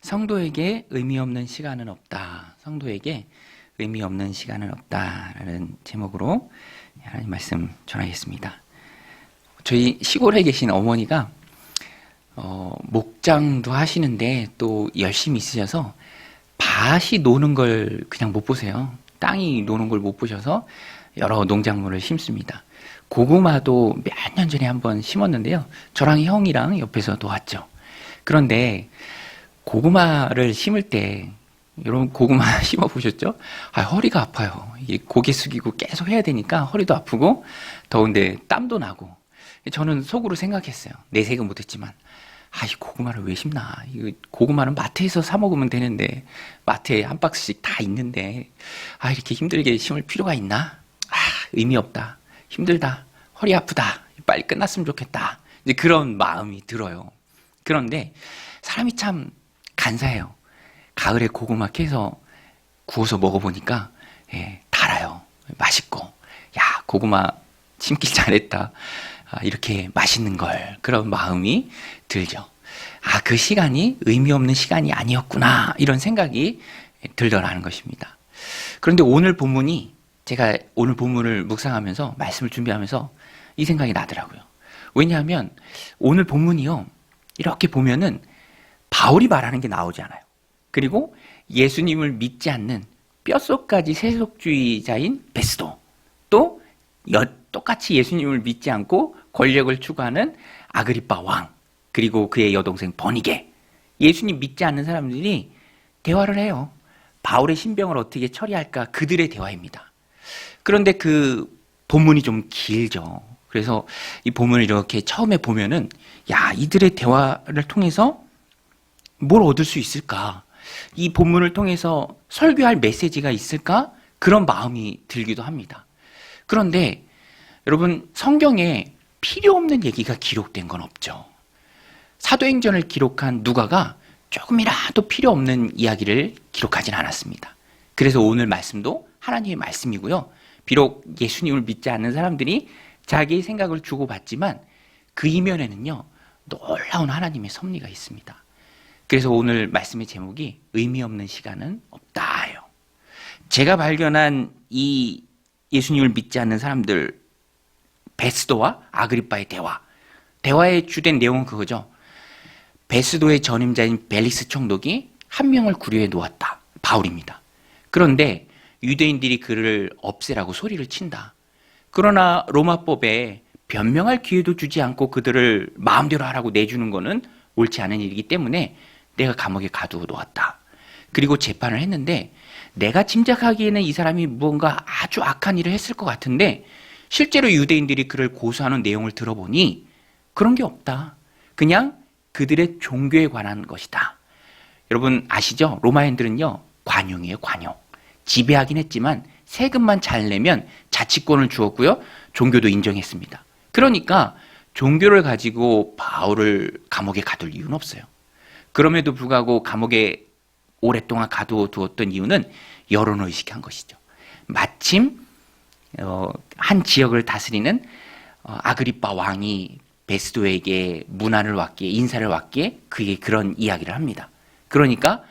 성도에게 의미 없는 시간은 없다. 성도에게 의미 없는 시간은 없다라는 제목으로 하나님 말씀 전하겠습니다. 저희 시골에 계신 어머니가 목장도 하시는데 또 열심히 있으셔서 밭이 노는 걸 그냥 못 보세요. 땅이 노는 걸 못 보셔서 여러 농작물을 심습니다. 고구마도 몇 년 전에 한번 심었는데요. 저랑 형이랑 옆에서 도왔죠. 그런데 고구마를 심을 때 여러분 고구마 심어 보셨죠? 허리가 아파요. 이게 고개 숙이고 계속 해야 되니까 허리도 아프고 더운데 땀도 나고 저는 속으로 생각했어요. 내색은 못했지만 이 고구마를 왜 심나? 이거 고구마는 마트에서 사 먹으면 되는데 마트에 한 박스씩 다 있는데 이렇게 힘들게 심을 필요가 있나? 의미 없다. 힘들다. 허리 아프다. 빨리 끝났으면 좋겠다. 이제 그런 마음이 들어요. 그런데 사람이 참 간사해요. 가을에 고구마 캐서 구워서 먹어보니까 달아요. 맛있고 고구마 심길 잘했다. 이렇게 맛있는 걸 그런 마음이 들죠. 그 시간이 의미 없는 시간이 아니었구나 이런 생각이 들더라는 것입니다. 그런데 오늘 본문이 제가 오늘 본문을 묵상하면서 말씀을 준비하면서 이 생각이 나더라고요. 왜냐하면 오늘 본문이요. 이렇게 보면은 바울이 말하는 게 나오지 않아요. 그리고 예수님을 믿지 않는 뼛속까지 세속주의자인 베스도, 또 똑같이 예수님을 믿지 않고 권력을 추구하는 아그리빠 왕, 그리고 그의 여동생 버니게, 예수님 믿지 않는 사람들이 대화를 해요. 바울의 신병을 어떻게 처리할까 그들의 대화입니다. 그런데 그 본문이 좀 길죠. 그래서 이 본문을 이렇게 처음에 보면은 이들의 대화를 통해서 뭘 얻을 수 있을까? 이 본문을 통해서 설교할 메시지가 있을까? 그런 마음이 들기도 합니다. 그런데 여러분 성경에 필요 없는 얘기가 기록된 건 없죠. 사도행전을 기록한 누가가 조금이라도 필요 없는 이야기를 기록하진 않았습니다. 그래서 오늘 말씀도 하나님의 말씀이고요. 비록 예수님을 믿지 않는 사람들이 자기의 생각을 주고받지만 그 이면에는요. 놀라운 하나님의 섭리가 있습니다. 그래서 오늘 말씀의 제목이 의미 없는 시간은 없다예요. 제가 발견한 이 예수님을 믿지 않는 사람들 베스도와 아그리빠의 대화의 주된 내용은 그거죠. 베스도의 전임자인 벨릭스 총독이 한 명을 구류해 놓았다. 바울입니다. 그런데 유대인들이 그를 없애라고 소리를 친다. 그러나 로마법에 변명할 기회도 주지 않고 그들을 마음대로 하라고 내주는 것은 옳지 않은 일이기 때문에 내가 감옥에 가두어 놓았다. 그리고 재판을 했는데 내가 짐작하기에는 이 사람이 무언가 아주 악한 일을 했을 것 같은데 실제로 유대인들이 그를 고소하는 내용을 들어보니 그런 게 없다. 그냥 그들의 종교에 관한 것이다. 여러분 아시죠? 로마인들은요. 관용이에요. 관용. 지배하긴 했지만 세금만 잘 내면 자치권을 주었고요. 종교도 인정했습니다. 그러니까 종교를 가지고 바울을 감옥에 가둘 이유는 없어요. 그럼에도 불구하고 감옥에 오랫동안 가두어 두었던 이유는 여론을 의식한 것이죠. 마침 한 지역을 다스리는 아그리빠 왕이 베스도에게 문안을 왔기에 인사를 왔기에 그에게 그런 이야기를 합니다. 그러니까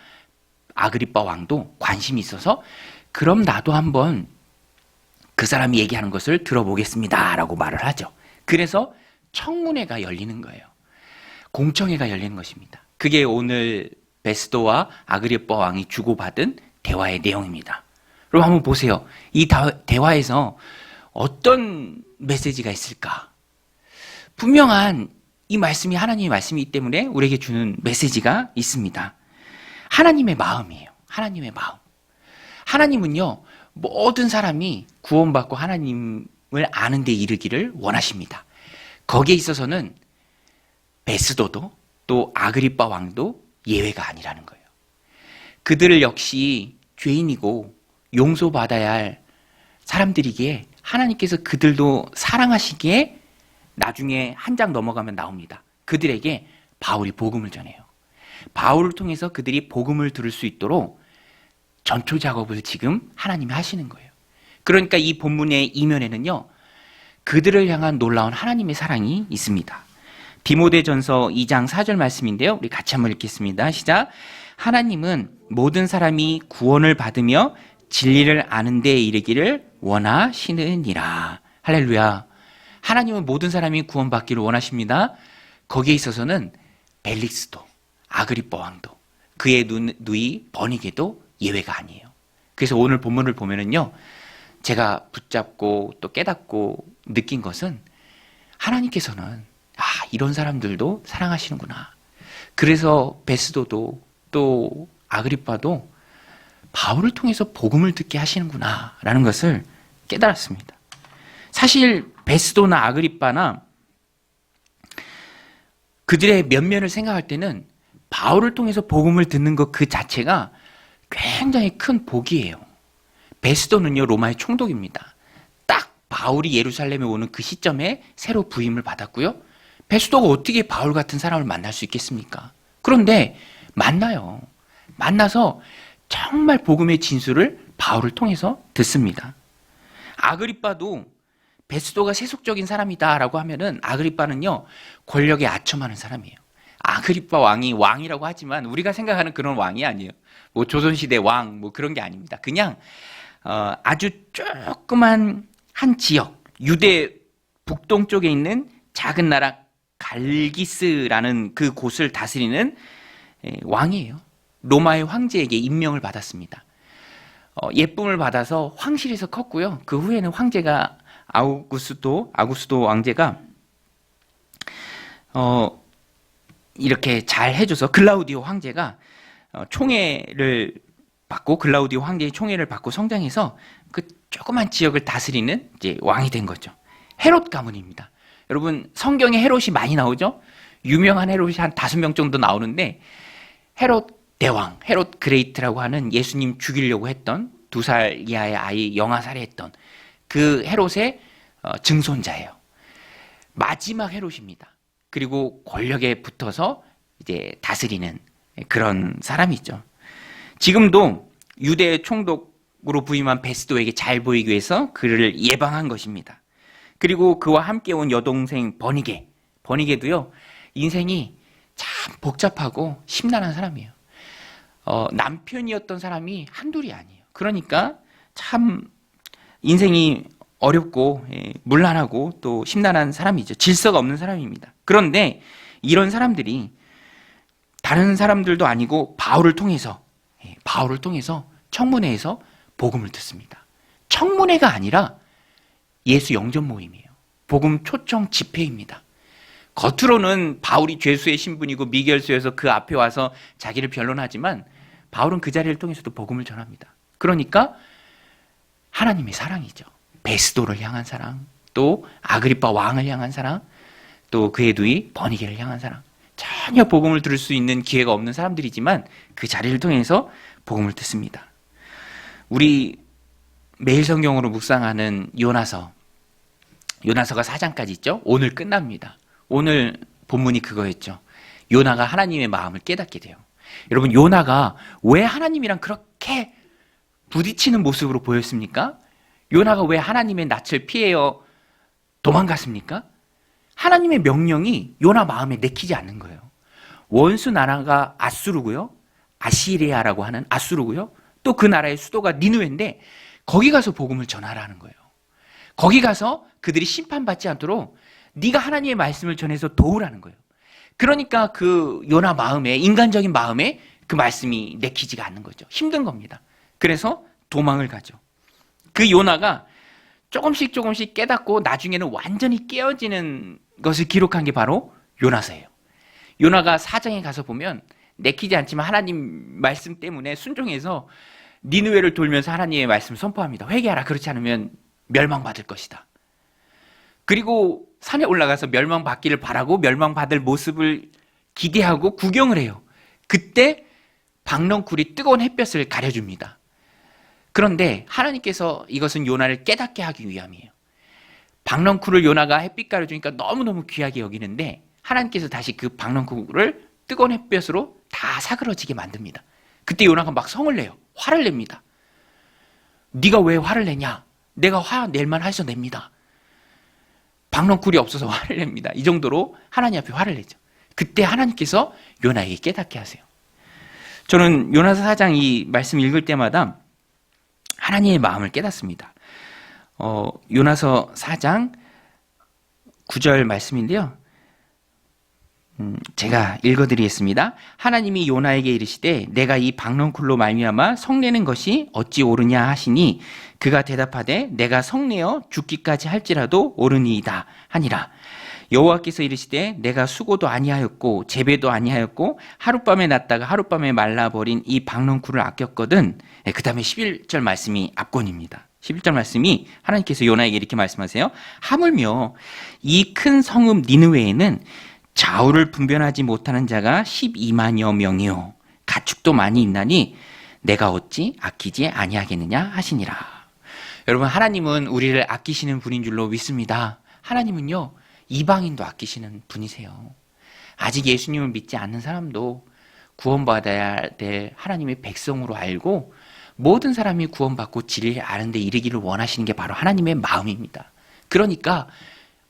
아그리빠 왕도 관심이 있어서 그럼 나도 한번 그 사람이 얘기하는 것을 들어보겠습니다 라고 말을 하죠. 그래서 청문회가 열리는 거예요. 공청회가 열리는 것입니다. 그게 오늘 베스도와 아그리빠 왕이 주고받은 대화의 내용입니다. 그럼 한번 보세요. 이 대화에서 어떤 메시지가 있을까? 분명한 이 말씀이 하나님의 말씀이기 때문에 우리에게 주는 메시지가 있습니다. 하나님의 마음이에요. 하나님의 마음. 하나님은요, 모든 사람이 구원받고 하나님을 아는 데 이르기를 원하십니다. 거기에 있어서는 베스도도 또 아그리빠 왕도 예외가 아니라는 거예요. 그들을 역시 죄인이고 용서받아야 할 사람들이기에 하나님께서 그들도 사랑하시기에 나중에 한 장 넘어가면 나옵니다. 그들에게 바울이 복음을 전해요. 바울을 통해서 그들이 복음을 들을 수 있도록 전초 작업을 지금 하나님이 하시는 거예요. 그러니까 이 본문의 이면에는요. 그들을 향한 놀라운 하나님의 사랑이 있습니다. 디모데전서 2장 4절 말씀인데요. 우리 같이 한번 읽겠습니다. 시작. 하나님은 모든 사람이 구원을 받으며 진리를 아는 데 이르기를 원하시느니라. 할렐루야. 하나님은 모든 사람이 구원받기를 원하십니다. 거기에 있어서는 벨릭스도, 아그리빠 왕도, 그의 누이 버니게도 예외가 아니에요. 그래서 오늘 본문을 보면은요, 제가 붙잡고 또 깨닫고 느낀 것은 하나님께서는 이런 사람들도 사랑하시는구나. 그래서 베스도도 또 아그리빠도 바울을 통해서 복음을 듣게 하시는구나 라는 것을 깨달았습니다. 사실 베스도나 아그리빠나 그들의 면면을 생각할 때는 바울을 통해서 복음을 듣는 것 그 자체가 굉장히 큰 복이에요. 베스도는요, 로마의 총독입니다. 딱 바울이 예루살렘에 오는 그 시점에 새로 부임을 받았고요. 베스도가 어떻게 바울 같은 사람을 만날 수 있겠습니까? 그런데 만나요. 만나서 정말 복음의 진술을 바울을 통해서 듣습니다. 아그리빠도 베스도가 세속적인 사람이다라고 하면은 아그리빠는요, 권력에 아첨하는 사람이에요. 아그리빠 왕이 왕이라고 하지만 우리가 생각하는 그런 왕이 아니에요. 뭐 조선시대 왕 뭐 그런 게 아닙니다. 그냥 아주 조그만 한 지역, 유대 북동쪽에 있는 작은 나라 갈기스라는 그 곳을 다스리는 왕이에요. 로마의 황제에게 임명을 받았습니다. 예쁨을 받아서 황실에서 컸고요. 그 후에는 황제가 아우구스도 왕제가 이렇게 잘 해줘서 글라우디오 황제가 총애를 받고, 글라우디오 황제의 총애를 받고 성장해서 그 조그만 지역을 다스리는 이제 왕이 된 거죠. 헤롯 가문입니다. 여러분, 성경에 헤롯이 많이 나오죠? 유명한 헤롯이 한 5명 정도 나오는데, 헤롯 대왕, 헤롯 그레이트라고 하는 예수님 죽이려고 했던 2살 이하의 아이 영아살해했던 그 헤롯의 증손자예요. 마지막 헤롯입니다. 그리고 권력에 붙어서 이제 다스리는 그런 사람이죠. 지금도 유대 총독으로 부임한 베스도에게 잘 보이기 위해서 그를 예방한 것입니다. 그리고 그와 함께 온 여동생 버니게도요, 인생이 참 복잡하고 심란한 사람이에요. 남편이었던 사람이 한둘이 아니에요. 그러니까 참 인생이 어렵고 문란하고 또 심란한 사람이죠. 질서가 없는 사람입니다. 그런데 이런 사람들이 다른 사람들도 아니고 바울을 통해서 청문회에서 복음을 듣습니다. 청문회가 아니라 예수 영접 모임이에요. 복음 초청 집회입니다. 겉으로는 바울이 죄수의 신분이고 미결수여서 그 앞에 와서 자기를 변론하지만 바울은 그 자리를 통해서도 복음을 전합니다. 그러니까 하나님의 사랑이죠. 베스도를 향한 사랑, 또 아그리빠 왕을 향한 사랑, 또 그의 누이 버니게를 향한 사랑. 전혀 복음을 들을 수 있는 기회가 없는 사람들이지만 그 자리를 통해서 복음을 듣습니다. 우리 매일 성경으로 묵상하는 요나서가 4장까지 있죠. 오늘 끝납니다. 오늘 본문이 그거였죠. 요나가 하나님의 마음을 깨닫게 돼요. 여러분, 요나가 왜 하나님이랑 그렇게 부딪히는 모습으로 보였습니까? 요나가 왜 하나님의 낯을 피하여 도망갔습니까? 하나님의 명령이 요나 마음에 내키지 않는 거예요. 원수 나라가 아수르고요, 아시리아라고 하는 아수르고요, 또 그 나라의 수도가 니느웨인데 거기 가서 복음을 전하라는 거예요. 거기 가서 그들이 심판받지 않도록 네가 하나님의 말씀을 전해서 도우라는 거예요. 그러니까 그 요나 마음에, 인간적인 마음에 그 말씀이 내키지가 않는 거죠. 힘든 겁니다. 그래서 도망을 가죠. 그 요나가 조금씩 깨닫고 나중에는 완전히 깨어지는 것을 기록한 게 바로 요나서예요. 요나가 4장에 가서 보면 내키지 않지만 하나님 말씀 때문에 순종해서 니느웨를 돌면서 하나님의 말씀을 선포합니다. 회개하라. 그렇지 않으면 멸망받을 것이다. 그리고 산에 올라가서 멸망받기를 바라고 멸망받을 모습을 기대하고 구경을 해요. 그때 박넝쿨이 뜨거운 햇볕을 가려줍니다. 그런데 하나님께서 이것은 요나를 깨닫게 하기 위함이에요. 박넝쿨을 요나가 햇빛 가려주니까 너무너무 귀하게 여기는데 하나님께서 다시 그 박넝쿨을 뜨거운 햇볕으로 다 사그러지게 만듭니다. 그때 요나가 막 성을 내요. 화를 냅니다. 네가 왜 화를 내냐? 내가 화 낼 만해서 냅니다. 박넝쿨이 없어서 화를 냅니다. 이 정도로 하나님 앞에 화를 내죠. 그때 하나님께서 요나에게 깨닫게 하세요. 저는 요나서 4장 이 말씀 읽을 때마다 하나님의 마음을 깨닫습니다. 요나서 4장 9절 말씀인데요. 제가 읽어드리겠습니다. 하나님이 요나에게 이르시되 내가 이 박넝쿨로 말미암아 성내는 것이 어찌 옳으냐 하시니 그가 대답하되 내가 성내어 죽기까지 할지라도 옳으니이다 하니라. 여호와께서 이르시되 내가 수고도 아니하였고 재배도 아니하였고 하룻밤에 났다가 하룻밤에 말라버린 이 박넝쿨을 아꼈거든. 그 다음에 11절 말씀이 압권입니다. 11절 말씀이 하나님께서 요나에게 이렇게 말씀하세요. 하물며 이 큰 성읍 니느웨에는 좌우를 분별하지 못하는 자가 12만여 명이요 가축도 많이 있나니 내가 어찌 아끼지 아니하겠느냐 하시니라. 여러분, 하나님은 우리를 아끼시는 분인 줄로 믿습니다. 하나님은요, 이방인도 아끼시는 분이세요. 아직 예수님을 믿지 않는 사람도 구원받아야 될 하나님의 백성으로 알고 모든 사람이 구원받고 진리를 아는 데 이르기를 원하시는 게 바로 하나님의 마음입니다. 그러니까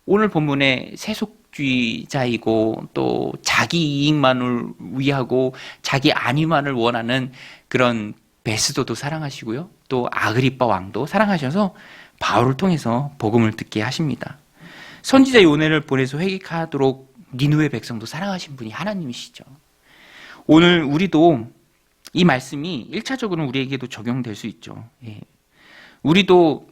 오늘 본문에 세속주의자이고 또 자기 이익만을 위하고 자기 안위만을 원하는 그런 베스도도 사랑하시고요. 또 아그리빠 왕도 사랑하셔서 바울을 통해서 복음을 듣게 하십니다. 선지자 요나를 보내서 회개하도록 니느웨 백성도 사랑하신 분이 하나님이시죠. 오늘 우리도 이 말씀이 1차적으로는 우리에게도 적용될 수 있죠. 예. 우리도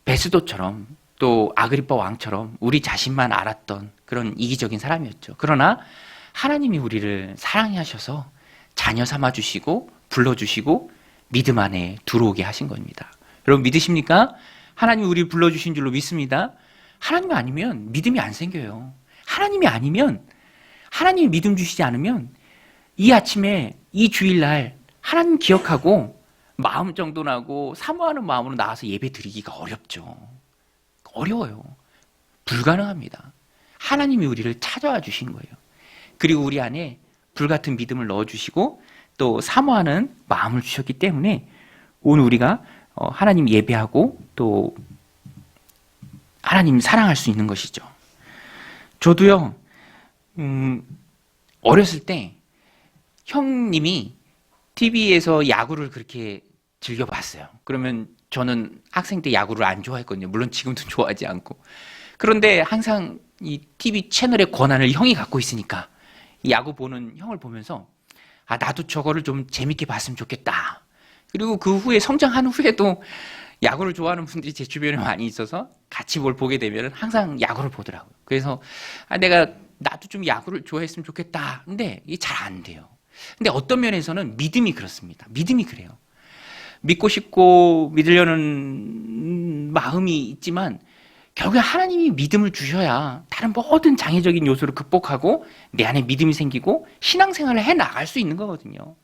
베스도처럼 또 아그리빠 왕처럼 우리 자신만 알았던 그런 이기적인 사람이었죠. 그러나 하나님이 우리를 사랑하셔서 자녀 삼아주시고 불러주시고 믿음 안에 들어오게 하신 겁니다. 여러분 믿으십니까? 하나님이 우리를 불러주신 줄로 믿습니다. 하나님이 아니면 믿음이 안 생겨요. 하나님이 아니면, 하나님이 믿음 주시지 않으면 이 아침에 이 주일날 하나님 기억하고 마음 정돈하고 사모하는 마음으로 나와서 예배 드리기가 어렵죠. 어려워요. 불가능합니다. 하나님이 우리를 찾아와 주신 거예요. 그리고 우리 안에 불같은 믿음을 넣어주시고 또 사모하는 마음을 주셨기 때문에 오늘 우리가 하나님 예배하고 또 하나님 사랑할 수 있는 것이죠. 저도요, 어렸을 때 형님이 TV에서 야구를 그렇게 즐겨봤어요. 그러면 저는 학생 때 야구를 안 좋아했거든요. 물론 지금도 좋아하지 않고. 그런데 항상 이 TV 채널의 권한을 형이 갖고 있으니까 야구 보는 형을 보면서 아, 나도 저거를 좀 재밌게 봤으면 좋겠다. 그리고 그 후에 성장한 후에도 야구를 좋아하는 분들이 제 주변에 많이 있어서 같이 뭘 보게 되면 항상 야구를 보더라고요. 그래서 나도 좀 야구를 좋아했으면 좋겠다. 근데 이게 잘 안 돼요. 근데 어떤 면에서는 믿음이 그렇습니다. 믿음이 그래요. 믿고 싶고 믿으려는 마음이 있지만 결국에 하나님이 믿음을 주셔야 다른 모든 장애적인 요소를 극복하고 내 안에 믿음이 생기고 신앙생활을 해나갈 수 있는 거거든요.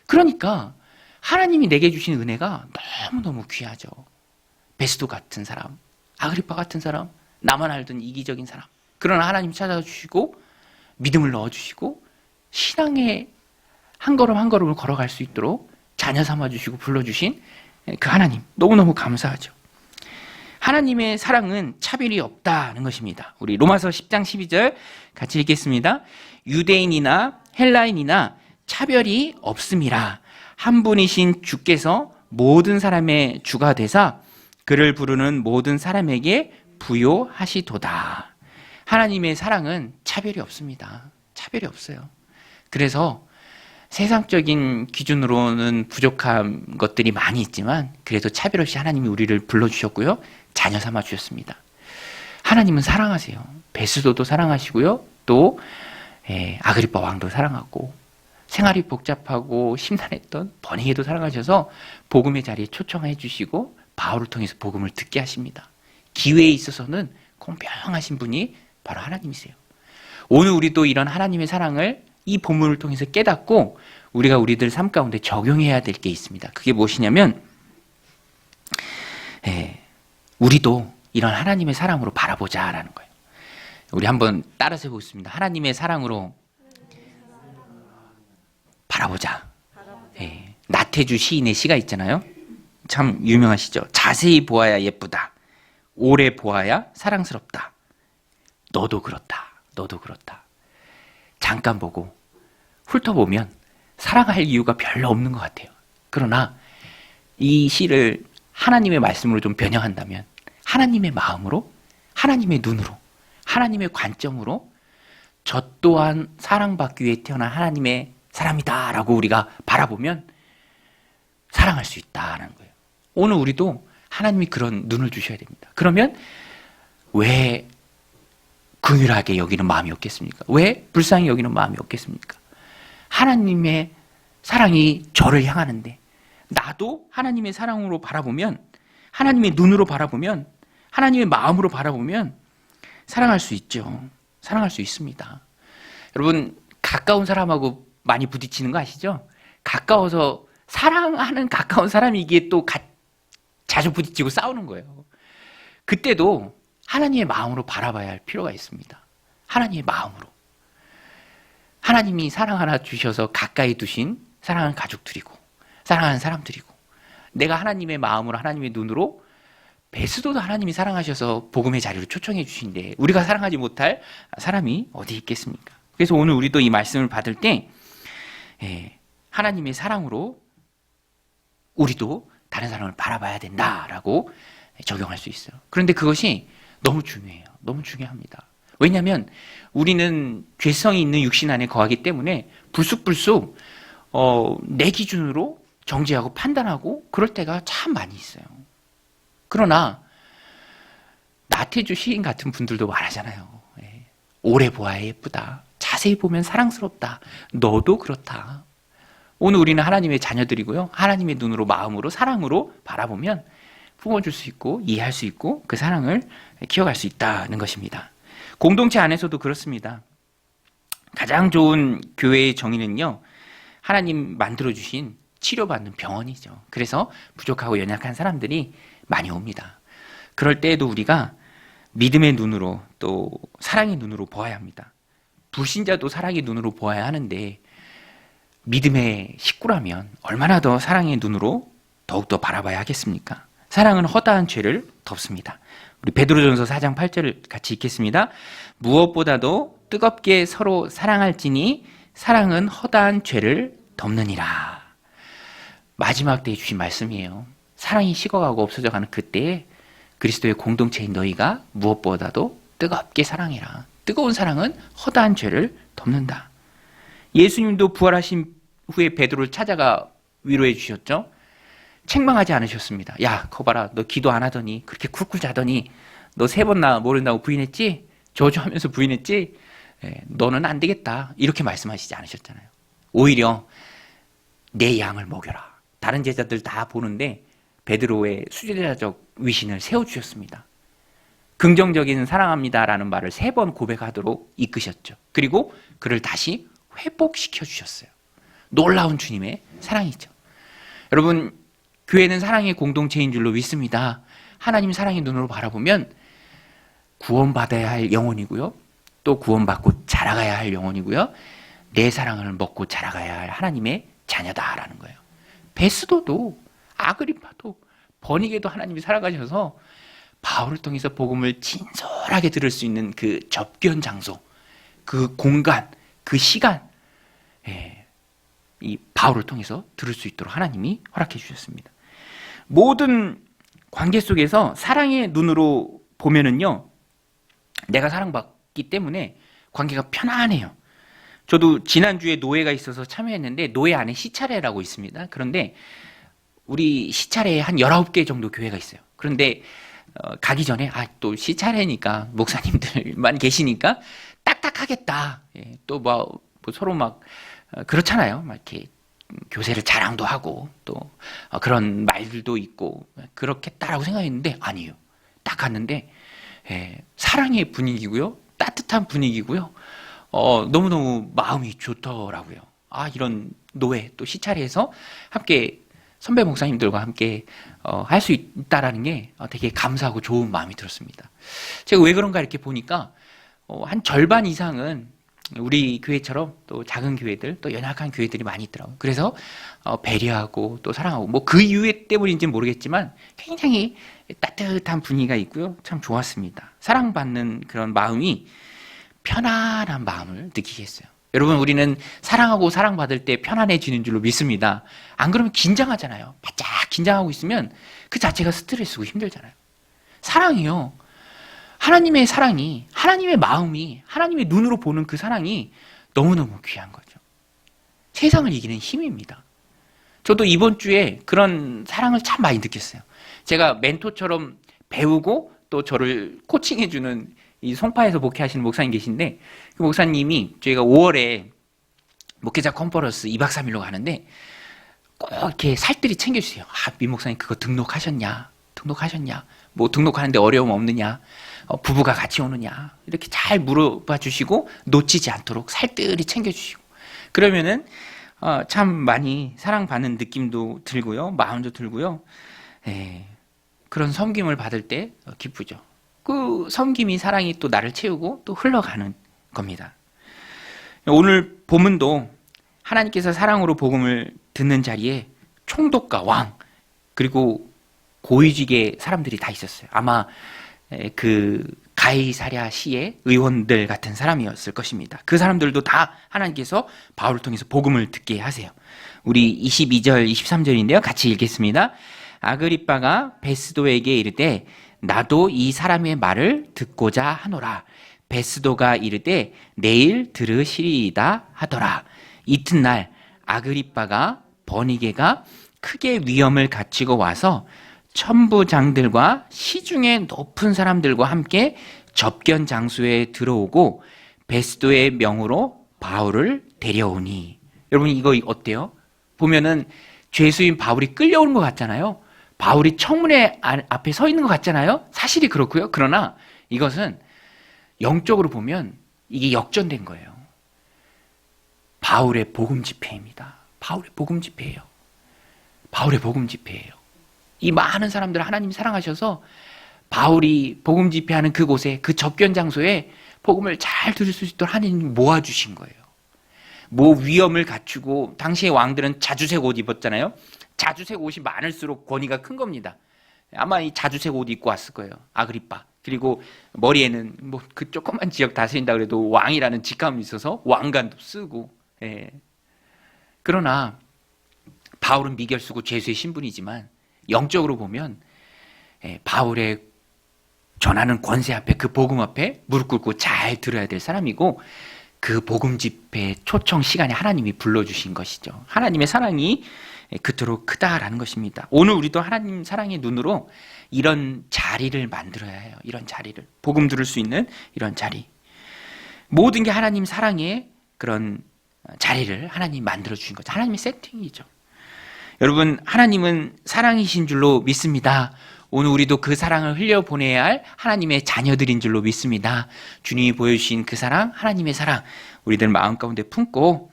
그러니까 하나님이 내게 주신 은혜가 너무너무 귀하죠. 베스도 같은 사람, 아그리파 같은 사람, 나만 알던 이기적인 사람. 그러나 하나님 찾아주시고 믿음을 넣어주시고 신앙의 한 걸음 한 걸음을 걸어갈 수 있도록 자녀 삼아주시고 불러주신 그 하나님 너무너무 감사하죠. 하나님의 사랑은 차별이 없다는 것입니다. 우리 로마서 10장 12절 같이 읽겠습니다. 유대인이나 헬라인이나 차별이 없음이라. 한 분이신 주께서 모든 사람의 주가 되사 그를 부르는 모든 사람에게 부요하시도다. 하나님의 사랑은 차별이 없습니다. 차별이 없어요. 그래서 세상적인 기준으로는 부족한 것들이 많이 있지만 그래도 차별 없이 하나님이 우리를 불러주셨고요. 자녀 삼아 주셨습니다. 하나님은 사랑하세요. 베스도도 사랑하시고요. 또 아그리빠 왕도 사랑하고 생활이 복잡하고 심란했던 버니게도 사랑하셔서 복음의 자리에 초청해 주시고 바울을 통해서 복음을 듣게 하십니다. 기회에 있어서는 공평하신 분이 바로 하나님이세요. 오늘 우리도 이런 하나님의 사랑을 이 본문을 통해서 깨닫고 우리가 우리들 삶 가운데 적용해야 될 게 있습니다. 그게 무엇이냐면 우리도 이런 하나님의 사랑으로 바라보자라는 거예요. 우리 한번 따라서 해보겠습니다. 하나님의 사랑으로 바라보자. 나태주 시인의 시가 있잖아요. 참 유명하시죠. 자세히 보아야 예쁘다. 오래 보아야 사랑스럽다. 너도 그렇다. 너도 그렇다. 잠깐 보고 훑어보면 사랑할 이유가 별로 없는 것 같아요. 그러나 이 시를 하나님의 말씀으로 좀 변형한다면 하나님의 마음으로, 하나님의 눈으로, 하나님의 관점으로 저 또한 사랑받기 위해 태어난 하나님의 사람이다 라고 우리가 바라보면 사랑할 수 있다는 거예요. 오늘 우리도 하나님이 그런 눈을 주셔야 됩니다. 그러면 왜 긍휼하게 여기는 마음이 없겠습니까? 왜 불쌍히 여기는 마음이 없겠습니까? 하나님의 사랑이 저를 향하는데 나도 하나님의 사랑으로 바라보면, 하나님의 눈으로 바라보면, 하나님의 마음으로 바라보면 사랑할 수 있죠. 사랑할 수 있습니다. 여러분, 가까운 사람하고 많이 부딪히는 거 아시죠? 가까워서 사랑하는 가까운 사람이기에 또 자주 부딪히고 싸우는 거예요. 그때도 하나님의 마음으로 바라봐야 할 필요가 있습니다. 하나님의 마음으로. 하나님이 사랑 하나 주셔서 가까이 두신 사랑하는 가족들이고 사랑하는 사람들이고 내가 하나님의 마음으로 하나님의 눈으로 베스도도 하나님이 사랑하셔서 복음의 자리로 초청해 주신데 우리가 사랑하지 못할 사람이 어디 있겠습니까? 그래서 오늘 우리도 이 말씀을 받을 때 하나님의 사랑으로 우리도 다른 사람을 바라봐야 된다라고 적용할 수 있어요. 그런데 그것이 너무 중요해요. 너무 중요합니다. 왜냐하면 우리는 죄성이 있는 육신 안에 거하기 때문에 불쑥불쑥 내 기준으로 정죄하고 판단하고 그럴 때가 참 많이 있어요. 그러나 나태주 시인 같은 분들도 말하잖아요. 오래 보아야 예쁘다. 자세히 보면 사랑스럽다. 너도 그렇다. 오늘 우리는 하나님의 자녀들이고요. 하나님의 눈으로 마음으로 사랑으로 바라보면 품어줄 수 있고 이해할 수 있고 그 사랑을 키워갈 수 있다는 것입니다. 공동체 안에서도 그렇습니다. 가장 좋은 교회의 정의는요. 하나님 만들어주신 치료받는 병원이죠. 그래서 부족하고 연약한 사람들이 많이 옵니다. 그럴 때에도 우리가 믿음의 눈으로 또 사랑의 눈으로 보아야 합니다. 불신자도 사랑의 눈으로 보아야 하는데 믿음의 식구라면 얼마나 더 사랑의 눈으로 더욱더 바라봐야 하겠습니까? 사랑은 허다한 죄를 덮습니다. 우리 베드로전서 4장 8절을 같이 읽겠습니다. 무엇보다도 뜨겁게 서로 사랑할지니 사랑은 허다한 죄를 덮느니라. 마지막 때에 주신 말씀이에요. 사랑이 식어가고 없어져가는 그때에 그리스도의 공동체인 너희가 무엇보다도 뜨겁게 사랑해라. 뜨거운 사랑은 허다한 죄를 덮는다. 예수님도 부활하신 후에 베드로를 찾아가 위로해 주셨죠. 책망하지 않으셨습니다. 야, 거 봐라. 너 기도 안 하더니 그렇게 쿨쿨 자더니 너 3번 나 모른다고 부인했지? 저주하면서 부인했지? 너는 안 되겠다. 이렇게 말씀하시지 않으셨잖아요. 오히려 내 양을 먹여라. 다른 제자들 다 보는데 베드로의 수제자적 위신을 세워주셨습니다. 긍정적인 사랑합니다라는 말을 3번 고백하도록 이끄셨죠. 그리고 그를 다시 회복시켜 주셨어요. 놀라운 주님의 사랑이죠. 여러분, 교회는 사랑의 공동체인 줄로 믿습니다. 하나님 사랑의 눈으로 바라보면 구원받아야 할 영혼이고요. 또 구원받고 자라가야 할 영혼이고요. 내 사랑을 먹고 자라가야 할 하나님의 자녀다라는 거예요. 베스도도 아그리파도 버니게도 하나님이 살아가셔서 바울을 통해서 복음을 진솔하게 들을 수 있는 그 접견 장소, 그 공간, 그 시간, 이 바울을 통해서 들을 수 있도록 하나님이 허락해 주셨습니다. 모든 관계 속에서 사랑의 눈으로 보면은요, 내가 사랑받기 때문에 관계가 편안해요. 저도 지난주에 노예가 있어서 참여했는데 노예 안에 시차례라고 있습니다. 그런데 우리 시차례에 한 19개 정도 교회가 있어요. 그런데 가기 전에 또 시차례니까 목사님들만 계시니까 딱딱하겠다. 또 뭐 서로 막 그렇잖아요. 막 이렇게 교세를 자랑도 하고 또 그런 말들도 있고 그렇겠다라고 생각했는데 아니에요. 딱 갔는데 사랑의 분위기고요. 따뜻한 분위기고요. 너무너무 마음이 좋더라고요. 이런 노예 또 시차례에서 함께 선배 목사님들과 함께 할 수 있다라는 게 되게 감사하고 좋은 마음이 들었습니다. 제가 왜 그런가 이렇게 보니까 한 절반 이상은 우리 교회처럼 또 작은 교회들, 또 연약한 교회들이 많이 있더라고요. 그래서 배려하고 또 사랑하고, 뭐 그 이유 때문인지는 모르겠지만 굉장히 따뜻한 분위기가 있고요. 참 좋았습니다. 사랑받는 그런 마음이 편안한 마음을 느끼게 했어요. 여러분, 우리는 사랑하고 사랑받을 때 편안해지는 줄로 믿습니다. 안 그러면 긴장하잖아요. 바짝 긴장하고 있으면 그 자체가 스트레스고 힘들잖아요. 사랑이요. 하나님의 사랑이, 하나님의 마음이, 하나님의 눈으로 보는 그 사랑이 너무너무 귀한 거죠. 세상을 이기는 힘입니다. 저도 이번 주에 그런 사랑을 참 많이 느꼈어요. 제가 멘토처럼 배우고 또 저를 코칭해주는 이 송파에서 목회하시는 목사님 계신데, 그 목사님이 저희가 5월에 목회자 컨퍼런스 2박 3일로 가는데 꼭 이렇게 살뜰히 챙겨주세요. 민 목사님 그거 등록하셨냐? 뭐 등록하는데 어려움 없느냐? 부부가 같이 오느냐? 이렇게 잘 물어봐 주시고 놓치지 않도록 살뜰히 챙겨주시고, 그러면은 참 많이 사랑받는 느낌도 들고요, 마음도 들고요. 그런 섬김을 받을 때 기쁘죠. 그 섬김이, 사랑이 또 나를 채우고 또 흘러가는 겁니다. 오늘 본문도 하나님께서 사랑으로 복음을 듣는 자리에 총독과 왕, 그리고 고위직의 사람들이 다 있었어요. 아마 그 가이사랴 시의 의원들 같은 사람이었을 것입니다. 그 사람들도 다 하나님께서 바울을 통해서 복음을 듣게 하세요. 우리 22절, 23절인데요. 같이 읽겠습니다. 아그리빠가 베스도에게 이르되 나도 이 사람의 말을 듣고자 하노라. 베스도가 이르되 내일 들으시리이다 하더라. 이튿날 아그리빠가 버니게가 크게 위험을 갖추고 와서 천부장들과 시중의 높은 사람들과 함께 접견 장소에 들어오고 베스도의 명으로 바울을 데려오니. 여러분, 이거 어때요? 보면은 죄수인 바울이 끌려오는 것 같잖아요. 바울이 청문회 앞에 서 있는 것 같잖아요. 사실이 그렇고요. 그러나 이것은 영적으로 보면 이게 역전된 거예요. 바울의 복음 집회입니다. 바울의 복음 집회예요. 바울의 복음 집회예요. 이 많은 사람들을 하나님이 사랑하셔서 바울이 복음 집회하는 그곳에, 그 접견 장소에 복음을 잘 들을 수 있도록 하나님이 모아주신 거예요. 뭐 위엄을 갖추고, 당시의 왕들은 자주색 옷 입었잖아요. 자주색 옷이 많을수록 권위가 큰 겁니다. 아마 이 자주색 옷 입고 왔을 거예요, 아그리빠. 그리고 머리에는 뭐 그 조그만 지역 다스린다 그래도 왕이라는 직함이 있어서 왕관도 쓰고. 그러나 바울은 미결수고 죄수의 신분이지만 영적으로 보면 바울의 전하는 권세 앞에, 그 복음 앞에 무릎 꿇고 잘 들어야 될 사람이고, 그 복음 집회 초청 시간에 하나님이 불러주신 것이죠. 하나님의 사랑이 그토록 크다라는 것입니다. 오늘 우리도 하나님 사랑의 눈으로 이런 자리를 만들어야 해요. 이런 자리를, 복음 들을 수 있는 이런 자리. 모든 게 하나님 사랑의 그런 자리를 하나님 만들어 주신 거죠. 하나님의 세팅이죠. 여러분, 하나님은 사랑이신 줄로 믿습니다. 오늘 우리도 그 사랑을 흘려보내야 할 하나님의 자녀들인 줄로 믿습니다. 주님이 보여주신 그 사랑, 하나님의 사랑, 우리들 마음 가운데 품고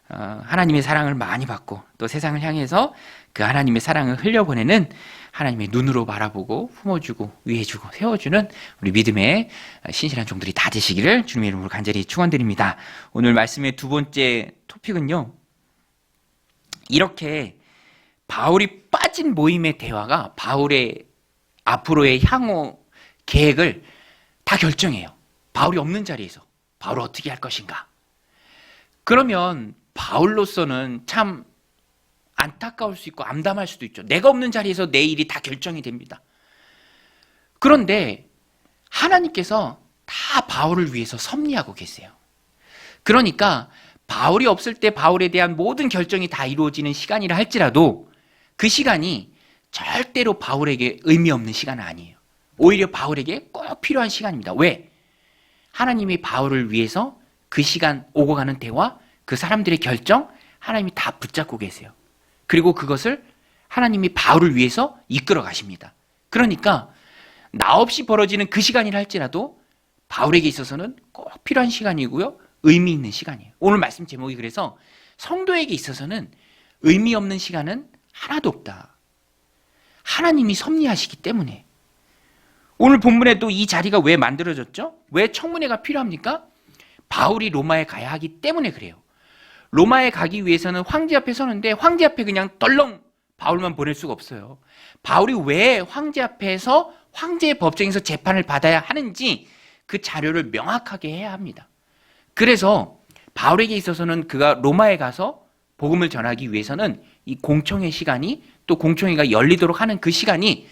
하나님의 사랑을 많이 받고 또 세상을 향해서 그 하나님의 사랑을 흘려보내는 하나님의 눈으로 바라보고 품어주고 위해주고 세워주는 우리 믿음의 신실한 종들이 다 되시기를 주님의 이름으로 간절히 축원드립니다. 오늘 말씀의 두 번째 토픽은요, 이렇게 바울이 빠진 모임의 대화가 바울의 앞으로의 향후 계획을 다 결정해요. 바울이 없는 자리에서 바울을 어떻게 할 것인가. 그러면 바울로서는 참 안타까울 수 있고 암담할 수도 있죠. 내가 없는 자리에서 내 일이 다 결정이 됩니다. 그런데 하나님께서 다 바울을 위해서 섭리하고 계세요. 그러니까 바울이 없을 때 바울에 대한 모든 결정이 다 이루어지는 시간이라 할지라도 그 시간이 절대로 바울에게 의미 없는 시간은 아니에요. 오히려 바울에게 꼭 필요한 시간입니다. 왜? 하나님이 바울을 위해서 그 시간 오고 가는 대화, 그 사람들의 결정, 하나님이 다 붙잡고 계세요. 그리고 그것을 하나님이 바울을 위해서 이끌어 가십니다. 그러니까 나 없이 벌어지는 그 시간이라 할지라도 바울에게 있어서는 꼭 필요한 시간이고요, 의미 있는 시간이에요. 오늘 말씀 제목이 그래서 성도에게 있어서는 의미 없는 시간은 하나도 없다. 하나님이 섭리하시기 때문에. 오늘 본문에도 이 자리가 왜 만들어졌죠? 왜 청문회가 필요합니까? 바울이 로마에 가야 하기 때문에 그래요. 로마에 가기 위해서는 황제 앞에 서는데 황제 앞에 그냥 덜렁 바울만 보낼 수가 없어요. 바울이 왜 황제 앞에서 황제의 법정에서 재판을 받아야 하는지 그 자료를 명확하게 해야 합니다. 그래서 바울에게 있어서는 그가 로마에 가서 복음을 전하기 위해서는 이 공청회 시간이, 또 공청회가 열리도록 하는 그 시간이,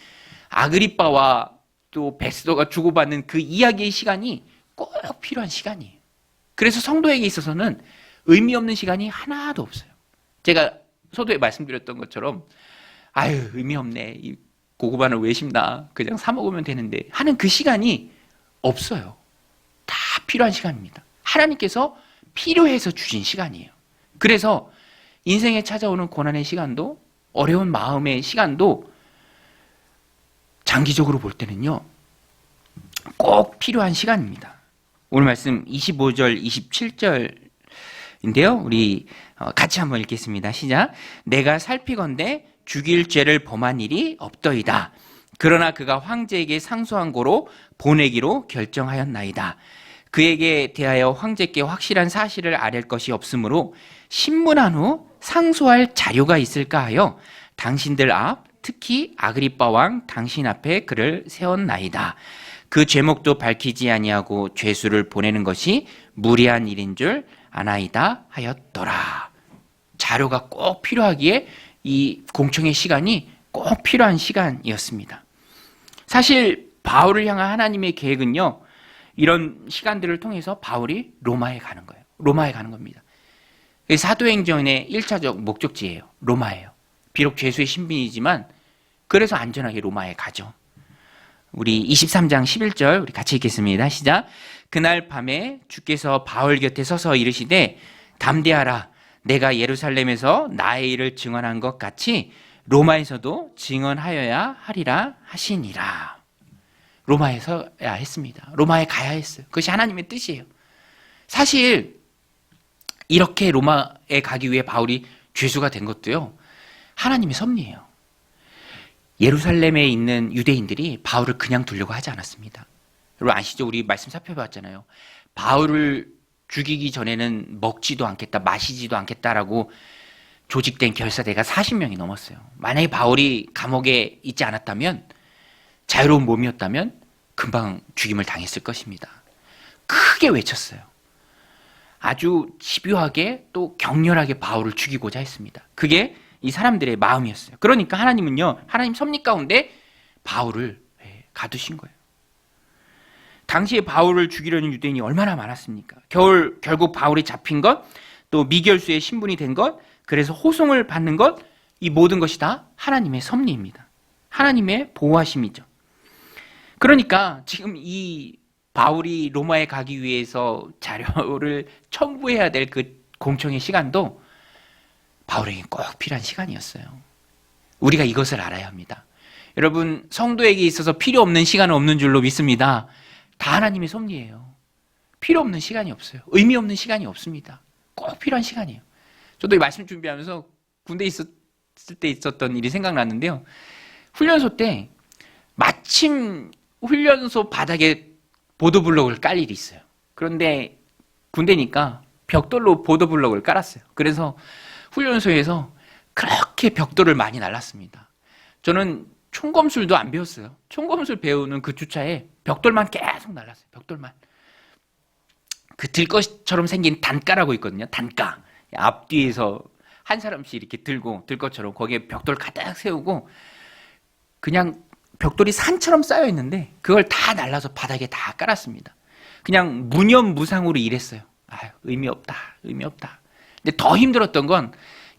아그리빠와 또 베스도가 주고받는 그 이야기의 시간이 꼭 필요한 시간이에요. 그래서 성도에게 있어서는 의미 없는 시간이 하나도 없어요. 제가 서두에 말씀드렸던 것처럼 아유 의미 없네, 이 고구마를 왜 심나, 그냥 사 먹으면 되는데 하는 그 시간이 없어요. 다 필요한 시간입니다. 하나님께서 필요해서 주신 시간이에요. 그래서 인생에 찾아오는 고난의 시간도, 어려운 마음의 시간도 장기적으로 볼 때는요 꼭 필요한 시간입니다. 오늘 말씀 25절 27절인데요 우리 같이 한번 읽겠습니다. 시작. 내가 살피건대 죽일 죄를 범한 일이 없더이다. 그러나 그가 황제에게 상소한 고로 보내기로 결정하였나이다. 그에게 대하여 황제께 확실한 사실을 아랠 것이 없으므로 신문한 후 상소할 자료가 있을까 하여 당신들 앞, 특히 아그리빠 왕 당신 앞에 그를 세웠나이다. 그 죄목도 밝히지 아니하고 죄수를 보내는 것이 무리한 일인 줄 아나이다 하였더라. 자료가 꼭 필요하기에 이 공청회 시간이 꼭 필요한 시간이었습니다. 사실 바울을 향한 하나님의 계획은요, 이런 시간들을 통해서 바울이 로마에 가는 거예요. 로마에 가는 겁니다. 사도행전의 1차적 목적지예요. 로마예요. 비록 죄수의 신분이지만 그래서 안전하게 로마에 가죠. 우리 23장 11절 우리 같이 읽겠습니다. 시작. 그날 밤에 주께서 바울 곁에 서서 이르시되 담대하라. 내가 예루살렘에서 나의 일을 증언한 것 같이 로마에서도 증언하여야 하리라 하시니라. 로마에 서야 했습니다. 로마에 가야 했어요. 그것이 하나님의 뜻이에요. 사실 이렇게 로마에 가기 위해 바울이 죄수가 된 것도요 하나님의 섭리예요. 예루살렘에 있는 유대인들이 바울을 그냥 두려고 하지 않았습니다. 여러분 아시죠? 우리 말씀 살펴봤잖아요. 바울을 죽이기 전에는 먹지도 않겠다, 마시지도 않겠다라고 조직된 결사대가 40명이 넘었어요. 만약에 바울이 감옥에 있지 않았다면, 자유로운 몸이었다면 금방 죽임을 당했을 것입니다. 크게 외쳤어요. 아주 집요하게 또 격렬하게 바울을 죽이고자 했습니다. 그게 이 사람들의 마음이었어요. 그러니까 하나님은요, 하나님 섭리 가운데 바울을 가두신 거예요. 당시에 바울을 죽이려는 유대인이 얼마나 많았습니까? 결국 바울이 잡힌 것, 또 미결수의 신분이 된 것, 그래서 호송을 받는 것, 이 모든 것이 다 하나님의 섭리입니다. 하나님의 보호하심이죠. 그러니까 지금 이 바울이 로마에 가기 위해서 자료를 첨부해야 될 그 공청의 시간도 바울에게 꼭 필요한 시간이었어요. 우리가 이것을 알아야 합니다. 여러분, 성도에게 있어서 필요 없는 시간은 없는 줄로 믿습니다. 다 하나님의 섭리예요. 필요 없는 시간이 없어요. 의미 없는 시간이 없습니다. 꼭 필요한 시간이에요. 저도 이 말씀 준비하면서 군대에 있었을 때 있었던 일이 생각났는데요. 훈련소 때 마침 훈련소 바닥에 보도블록을 깔 일이 있어요. 그런데 군대니까 벽돌로 보도블록을 깔았어요. 그래서 훈련소에서 그렇게 벽돌을 많이 날랐습니다. 저는 총검술도 안 배웠어요. 총검술 배우는 그 주차에 벽돌만 계속 날랐어요. 벽돌만. 그 들것처럼 생긴 단가라고 있거든요. 단가. 앞뒤에서 한 사람씩 이렇게 들고 들것처럼 거기에 벽돌 가득 세우고 그냥 벽돌이 산처럼 쌓여 있는데 그걸 다 날라서 바닥에 다 깔았습니다. 그냥 무념무상으로 일했어요. 아유, 의미 없다. 의미 없다. 근데 더 힘들었던 건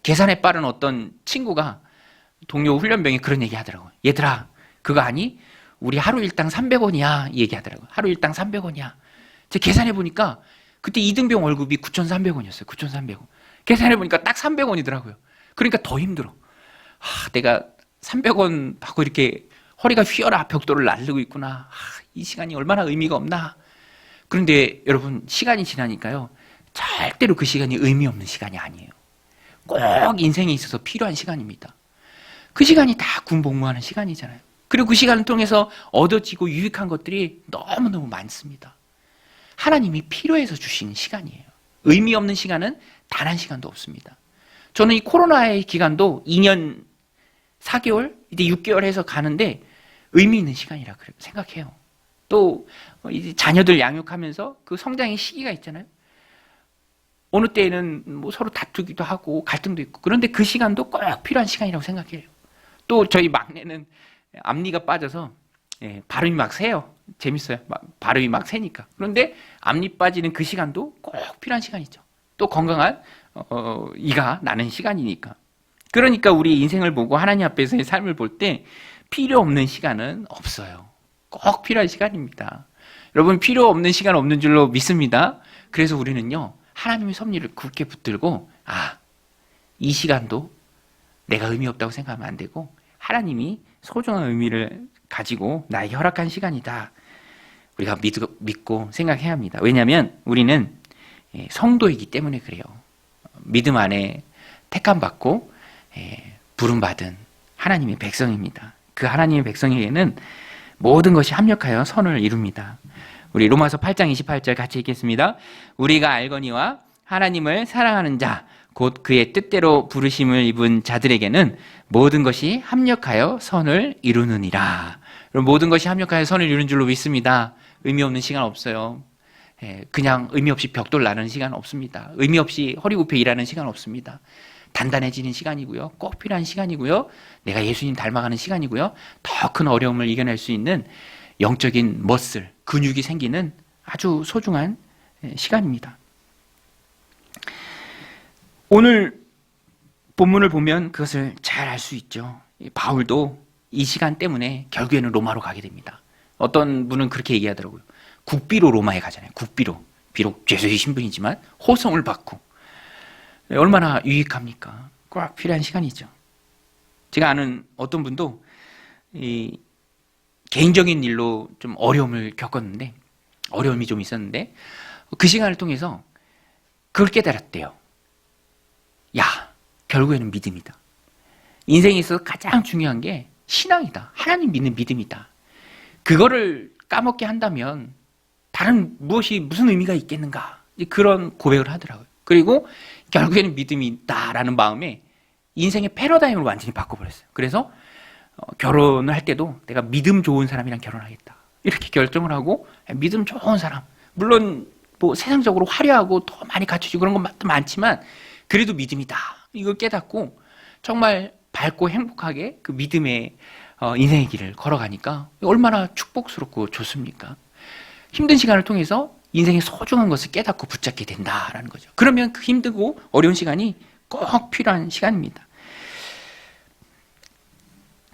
계산에 빠른 어떤 친구가 동료 훈련병이 그런 얘기 하더라고요. 얘들아, 그거 아니? 우리 하루 일당 300원이야. 이 얘기 하더라고요. 하루 일당 300원이야. 제가 계산해 보니까 그때 이등병 월급이 9,300원이었어요. 9,300원. 계산해 보니까 딱 300원이더라고요. 그러니까 더 힘들어. 내가 300원 받고 이렇게 허리가 휘어라 벽돌을 날르고 있구나. 이 시간이 얼마나 의미가 없나. 그런데 여러분, 시간이 지나니까요, 절대로 그 시간이 의미 없는 시간이 아니에요. 꼭 인생에 있어서 필요한 시간입니다. 그 시간이 다 군복무하는 시간이잖아요. 그리고 그 시간을 통해서 얻어지고 유익한 것들이 너무너무 많습니다. 하나님이 필요해서 주시는 시간이에요. 의미 없는 시간은 단 한 시간도 없습니다. 저는 이 코로나의 기간도 2년 4개월, 이제 6개월 해서 가는데 의미 있는 시간이라 생각해요. 또 이제 자녀들 양육하면서 그 성장의 시기가 있잖아요. 어느 때에는 뭐 서로 다투기도 하고 갈등도 있고, 그런데 그 시간도 꼭 필요한 시간이라고 생각해요. 또 저희 막내는 앞니가 빠져서 발음이 막 새요. 재밌어요. 발음이 막 새니까. 그런데 앞니 빠지는 그 시간도 꼭 필요한 시간이죠. 또 건강한 이가 나는 시간이니까. 그러니까 우리 인생을 보고 하나님 앞에서의 삶을 볼 때 필요 없는 시간은 없어요. 꼭 필요한 시간입니다. 여러분, 필요 없는 시간 없는 줄로 믿습니다. 그래서 우리는요, 하나님의 섭리를 굳게 붙들고, 이 시간도 내가 의미 없다고 생각하면 안 되고 하나님이 소중한 의미를 가지고 나에게 허락한 시간이다. 우리가 믿고 생각해야 합니다. 왜냐하면 우리는 성도이기 때문에 그래요. 믿음 안에 택함받고 부름받은 하나님의 백성입니다. 그 하나님의 백성에게는 모든 것이 합력하여 선을 이룹니다. 우리 로마서 8장 28절 같이 읽겠습니다. 우리가 알거니와 하나님을 사랑하는 자 곧 그의 뜻대로 부르심을 입은 자들에게는 모든 것이 합력하여 선을 이루느니라. 모든 것이 합력하여 선을 이루는 줄로 믿습니다. 의미 없는 시간 없어요. 그냥 의미 없이 벽돌 나는 시간 없습니다. 의미 없이 허리 굽혀 일하는 시간 없습니다. 단단해지는 시간이고요. 꼭 필요한 시간이고요. 내가 예수님 닮아가는 시간이고요. 더 큰 어려움을 이겨낼 수 있는 영적인 머슬, 근육이 생기는 아주 소중한 시간입니다. 오늘 본문을 보면 그것을 잘 알 수 있죠. 바울도 이 시간 때문에 결국에는 로마로 가게 됩니다. 어떤 분은 그렇게 얘기하더라고요. 국비로 로마에 가잖아요. 국비로. 비록 죄수의 신분이지만 호송을 받고. 얼마나 유익합니까? 꼭 필요한 시간이죠. 제가 아는 어떤 분도 이 개인적인 일로 좀 어려움을 겪었는데, 어려움이 좀 있었는데, 그 시간을 통해서 그걸 깨달았대요. 결국에는 믿음이다. 인생에 있어서 가장 중요한 게 신앙이다. 하나님 믿는 믿음이다. 그거를 까먹게 한다면 다른 무엇이 무슨 의미가 있겠는가? 그런 고백을 하더라고요. 그리고 결국에는 믿음이 있다라는 마음에 인생의 패러다임을 완전히 바꿔버렸어요. 그래서 결혼을 할 때도 내가 믿음 좋은 사람이랑 결혼하겠다. 이렇게 결정을 하고 믿음 좋은 사람. 물론 뭐 세상적으로 화려하고 더 많이 갖추지고 그런 것도 많지만 그래도 믿음이다. 이걸 깨닫고 정말 밝고 행복하게 그 믿음의 인생의 길을 걸어가니까 얼마나 축복스럽고 좋습니까? 힘든 시간을 통해서 인생의 소중한 것을 깨닫고 붙잡게 된다라는 거죠. 그러면 그 힘들고 어려운 시간이 꼭 필요한 시간입니다.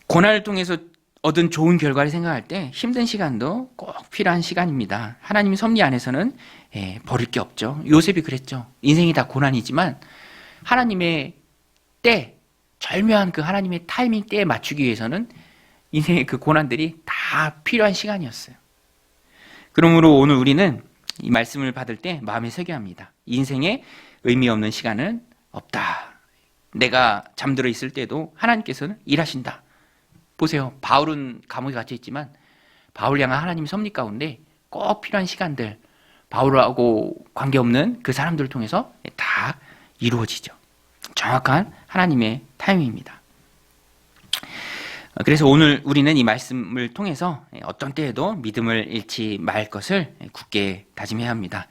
고난을 통해서 얻은 좋은 결과를 생각할 때 힘든 시간도 꼭 필요한 시간입니다. 하나님의 섭리 안에서는 버릴 게 없죠. 요셉이 그랬죠. 인생이 다 고난이지만 하나님의 때, 절묘한 그 하나님의 타이밍 때에 맞추기 위해서는 인생의 그 고난들이 다 필요한 시간이었어요. 그러므로 오늘 우리는 이 말씀을 받을 때 마음에 새겨야 합니다. 인생에 의미 없는 시간은 없다. 내가 잠들어 있을 때도 하나님께서는 일하신다. 보세요. 바울은 감옥에 갇혀 있지만 바울 향한 하나님의 섭리 가운데 꼭 필요한 시간들, 바울하고 관계없는 그 사람들을 통해서 다 이루어지죠. 정확한 하나님의 타이밍입니다. 그래서 오늘 우리는 이 말씀을 통해서 어떤 때에도 믿음을 잃지 말 것을 굳게 다짐해야 합니다.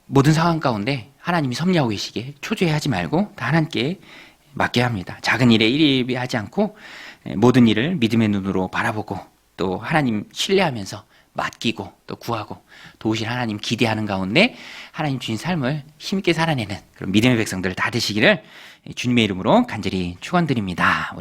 모든 상황 가운데 하나님이 섭리하고 계시기에 초조해하지 말고 다 하나님께 맡겨야 합니다. 작은 일에 일희일비하지 않고 모든 일을 믿음의 눈으로 바라보고 또 하나님 신뢰하면서 맡기고 또 구하고 도우실 하나님 기대하는 가운데 하나님 주신 삶을 힘있게 살아내는 그런 믿음의 백성들 다 되시기를 주님의 이름으로 간절히 축원드립니다.